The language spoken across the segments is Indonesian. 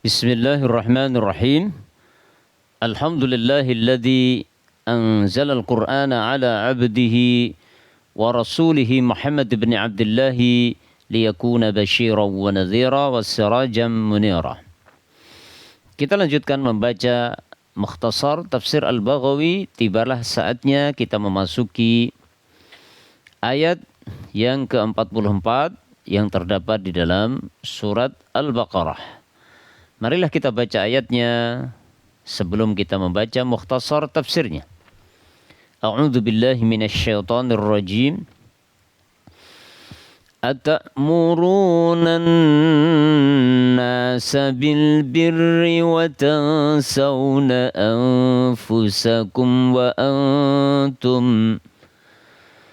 Bismillahirrahmanirrahim. Alhamdulillahilladzi anzala al-Qur'ana ala 'abdihi wa rasulihi Muhammad ibn Abdullah liyakuna basyiran wa nadhira was sirajan munira. Kita lanjutkan membaca Mukhtasar Tafsir Al-Baghawi. Tibalah saatnya kita memasuki ayat yang ke-44 yang terdapat di dalam surat Al-Baqarah. Marilah kita baca ayatnya sebelum kita membaca mukhtasar tafsirnya. A'udzu billahi minasyaitonir rajim. Atamuruna an-nasa bil birri wa tansawna anfusakum wa antum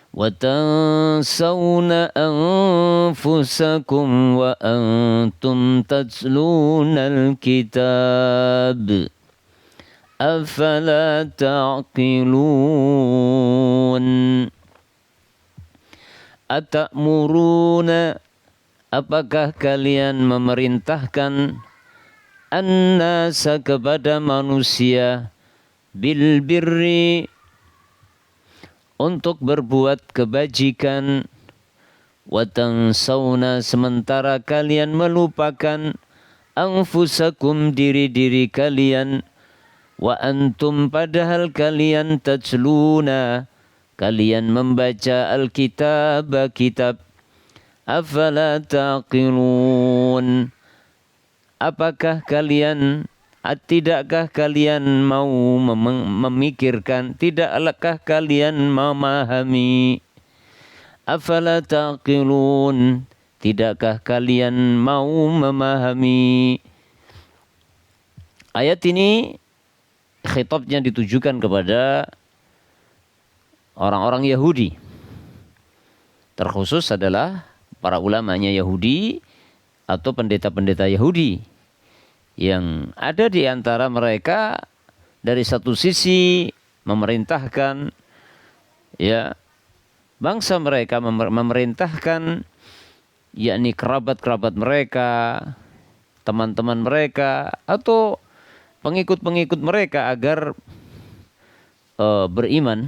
وتنسون أنفسكم وأنتم تتلون الكتاب أفلا تعقلون أتأمرون apakah kalian memerintahkan an-nasa kepada manusia bil birri untuk berbuat kebajikan, wa tansawna sementara kalian melupakan anfusakum diri-diri kalian, wa antum padahal kalian tatsluna kalian membaca alkitab kitab, afala taqilun apakah kalian tidakkah kalian mau memikirkan, tidakkah kalian memahami? Afala taqilun, tidakkah kalian mau memahami? Ayat ini khitabnya ditujukan kepada orang-orang Yahudi. Terkhusus adalah para ulamanya Yahudi atau pendeta-pendeta Yahudi yang ada di antara mereka dari satu sisi memerintahkan ya bangsa mereka, memerintahkan yakni kerabat-kerabat mereka, teman-teman mereka atau pengikut-pengikut mereka agar beriman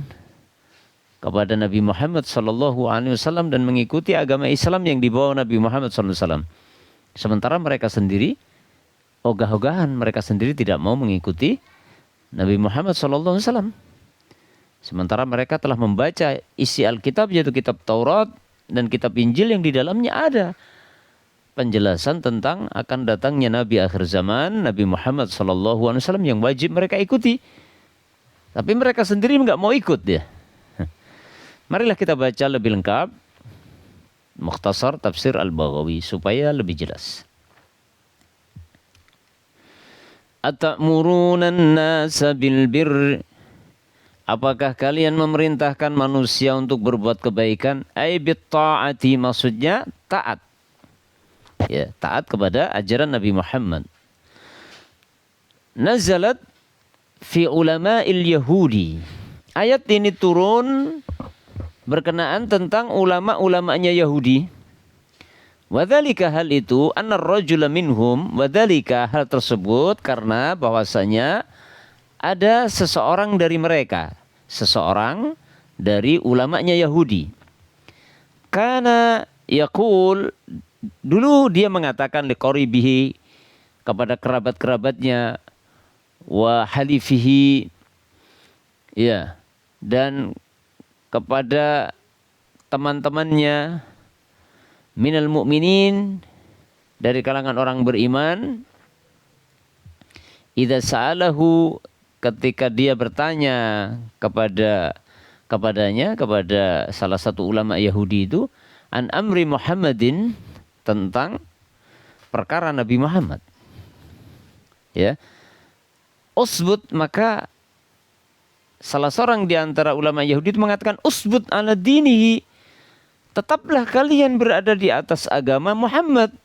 kepada Nabi Muhammad SAW dan mengikuti agama Islam yang dibawa Nabi Muhammad SAW. Sementara mereka sendiri ogah-ogahan mereka sendiri tidak mau mengikuti Nabi Muhammad SAW. Sementara mereka telah membaca isi Alkitab, yaitu kitab Taurat dan kitab Injil yang di dalamnya ada penjelasan tentang akan datangnya Nabi akhir zaman, Nabi Muhammad SAW yang wajib mereka ikuti. Tapi mereka sendiri nggak mau ikut dia. Marilah kita baca lebih lengkap Mukhtasar Tafsir Al-Baghawi supaya lebih jelas. Atamuruna an-nasa bil birri, apakah kalian memerintahkan manusia untuk berbuat kebaikan? Ai bit ta'ati, maksudnya taat. Ya, taat kepada ajaran Nabi Muhammad. Nazalat fi ulama'il Yahudi. Ayat ini turun berkenaan tentang ulama-ulamanya Yahudi. Wadzalika, hal itu, annar rajula minhum, wadzalika, hal tersebut karena bahwasanya ada seseorang dari mereka, seseorang dari ulamanya Yahudi. Kana yaqul, dulu dia mengatakan liqaribihi, kepada kerabat-kerabatnya, wa halifihi, ya, dan kepada teman-temannya, minal mu'minin, dari kalangan orang beriman, idza sa'alahu, ketika dia bertanya kepadanya, kepada salah satu ulama Yahudi itu, an amri Muhammadin, tentang perkara Nabi Muhammad. Ya. Usbut, maka salah seorang di antara ulama Yahudi itu mengatakan, usbut ala dinihi, tetaplah kalian berada di atas agama Muhammad.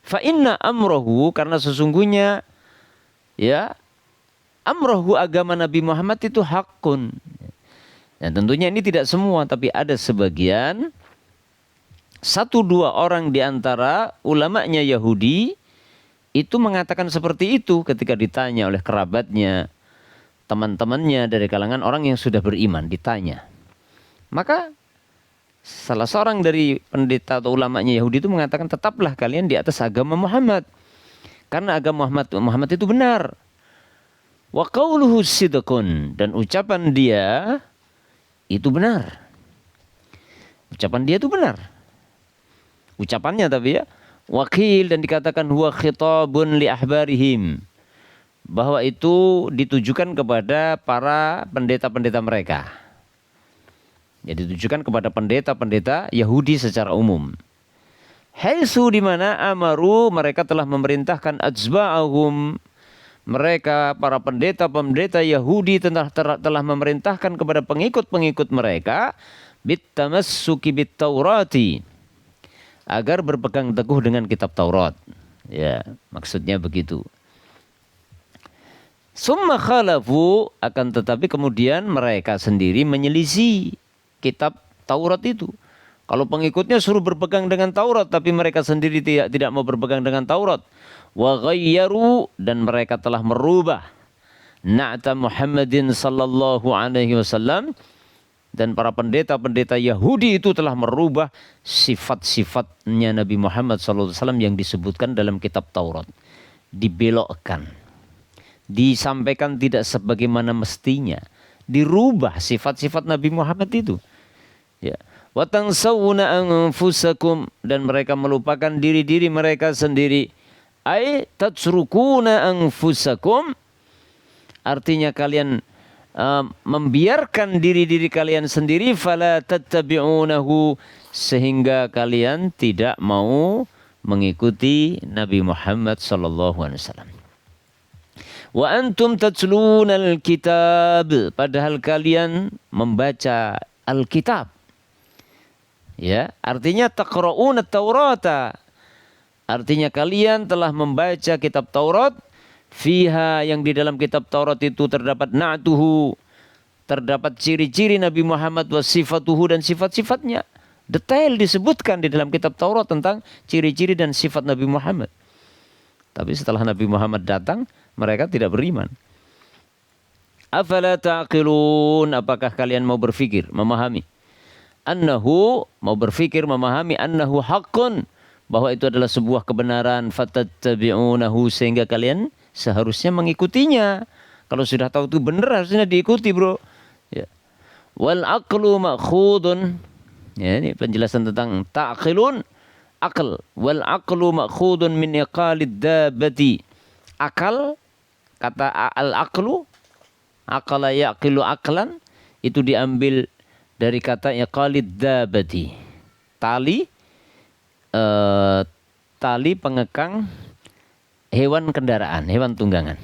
Fa inna amrohu, karena sesungguhnya ya amrohu, agama Nabi Muhammad itu hakun. Dan tentunya ini tidak semua, tapi ada sebagian, 1-2 orang di antara ulamanya Yahudi itu mengatakan seperti itu ketika ditanya oleh kerabatnya, teman-temannya dari kalangan orang yang sudah beriman, ditanya. Maka salah seorang dari pendeta atau ulamanya Yahudi itu mengatakan, tetaplah kalian di atas agama Muhammad. Karena agama Muhammad itu benar. Wa qauluhu sidqun, dan ucapan dia itu benar. Ucapan dia itu benar. Ucapannya tapi ya. Wakil, dan dikatakan huwa khitabun li ahbarihim, bahwa itu ditujukan kepada para pendeta-pendeta mereka. Jadi ditujukan kepada pendeta-pendeta Yahudi secara umum. Haitsu, di mana amaru, mereka telah memerintahkan atzba'ahum, mereka para pendeta-pendeta Yahudi telah memerintahkan kepada pengikut-pengikut mereka bitamassuki bit-taurati, agar berpegang teguh dengan kitab Taurat. Ya, maksudnya begitu. Summa khalafu, akan tetapi kemudian mereka sendiri menyelisih kitab Taurat itu. Kalau pengikutnya suruh berpegang dengan Taurat, tapi mereka sendiri tidak mau berpegang dengan Taurat. Wa ghayyaru, dan mereka telah merubah na'ta Muhammadin sallallahu alaihi wasallam, dan para pendeta-pendeta Yahudi itu telah merubah sifat-sifatnya Nabi Muhammad SAW yang disebutkan dalam kitab Taurat. Dibelokkan. Disampaikan tidak sebagaimana mestinya. Dirubah sifat-sifat Nabi Muhammad itu. Ya. Wa tansawna anfusakum, dan mereka melupakan diri-diri mereka sendiri. Ai tatsrukuna anfusakum, artinya kalian membiarkan diri-diri kalian sendiri, fala tattabi'unahu, sehingga kalian tidak mau mengikuti Nabi Muhammad sallallahu alaihi wasallam. Wa antum tatlunal kitab, padahal kalian membaca Alkitab. Ya, artinya taqra'una Taurata, artinya kalian telah membaca kitab Taurat. Fiha, yang di dalam kitab Taurat itu terdapat na'tuhu, terdapat ciri-ciri Nabi Muhammad, wa sifatuhu, dan sifat-sifatnya. Detail disebutkan di dalam kitab Taurat tentang ciri-ciri dan sifat Nabi Muhammad. Tapi setelah Nabi Muhammad datang, mereka tidak beriman. Afala ta'qilun, apakah kalian mau berfikir, memahami? Annahu, mau berfikir, memahami, annahu haqqun, bahwa itu adalah sebuah kebenaran, fatattabi'unahu, sehingga kalian seharusnya mengikutinya. Kalau sudah tahu itu benar, harusnya diikuti, bro. Ya. Wal aqlu ma'khudun. Ya, ini penjelasan tentang ta'qilun, akal. Wal aqlu ma'khudun min iqalid dabati. Akal, kata al-aqlu, aqala yaqilu aqlan, itu diambil dari kata iqalid dabati. Tali pengekang hewan kendaraan, hewan tunggangan.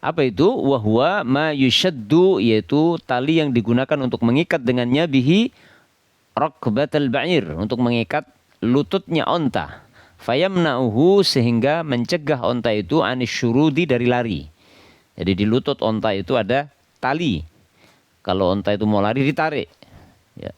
Apa itu? Wahwa ma yushaddu, yaitu tali yang digunakan untuk mengikat dengannya bihi raqbatal ba'ir, untuk mengikat lututnya onta. Fayamna'uhu, sehingga mencegah onta itu anisyurudi, dari lari. Jadi di lutut onta itu ada tali. Kalau onta itu mau lari, ditarik. Ya.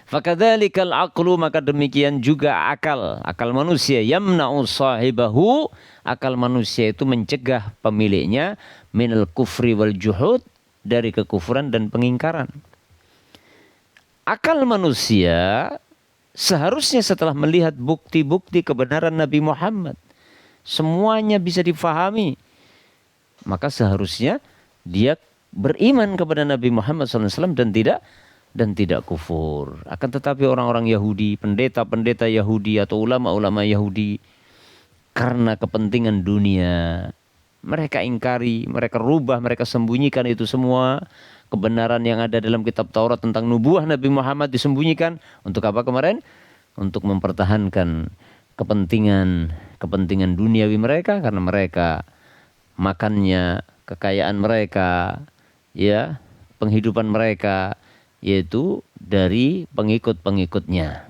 Fakadzalikal aqlu, maka demikian juga akal manusia, yamna'u sahibahu, akal manusia itu mencegah pemiliknya minal kufri wal juhud, dari kekufuran dan pengingkaran. Akal manusia seharusnya setelah melihat bukti-bukti kebenaran Nabi Muhammad, semuanya bisa difahami, maka seharusnya dia beriman kepada Nabi Muhammad SAW dan tidak kufur. Akan tetapi orang-orang Yahudi, pendeta-pendeta Yahudi atau ulama-ulama Yahudi, karena kepentingan dunia, mereka ingkari, mereka rubah, mereka sembunyikan itu semua. Kebenaran yang ada dalam kitab Taurat tentang nubuah Nabi Muhammad disembunyikan. Untuk apa kemarin? Untuk mempertahankan kepentingan duniawi mereka, karena mereka makannya, kekayaan mereka, ya, penghidupan mereka, yaitu dari pengikut-pengikutnya.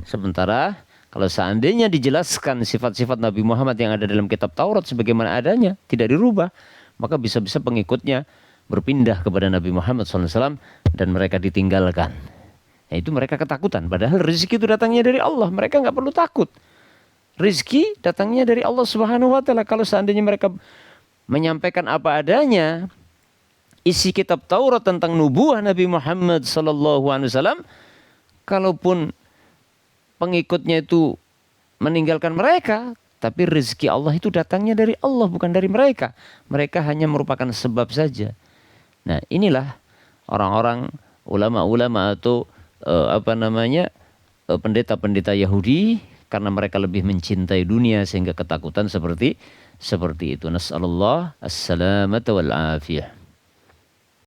Sementara kalau seandainya dijelaskan sifat-sifat Nabi Muhammad yang ada dalam kitab Taurat sebagaimana adanya, tidak dirubah, maka bisa-bisa pengikutnya berpindah kepada Nabi Muhammad SAW dan mereka ditinggalkan. Ya, itu mereka ketakutan. Padahal rezeki itu datangnya dari Allah. Mereka nggak perlu takut. Rizki datangnya dari Allah Subhanahu wa Ta'ala. Kalau seandainya mereka menyampaikan apa adanya, isi kitab Taurat tentang nubuah Nabi Muhammad sallallahu alaihi wasallam, kalaupun pengikutnya itu meninggalkan mereka, tapi rezeki Allah itu datangnya dari Allah, bukan dari mereka. Mereka hanya merupakan sebab saja. Nah, inilah orang-orang ulama-ulama atau pendeta-pendeta Yahudi, karena mereka lebih mencintai dunia sehingga ketakutan seperti itu. Nasallallahu as-salamata wal afiyah.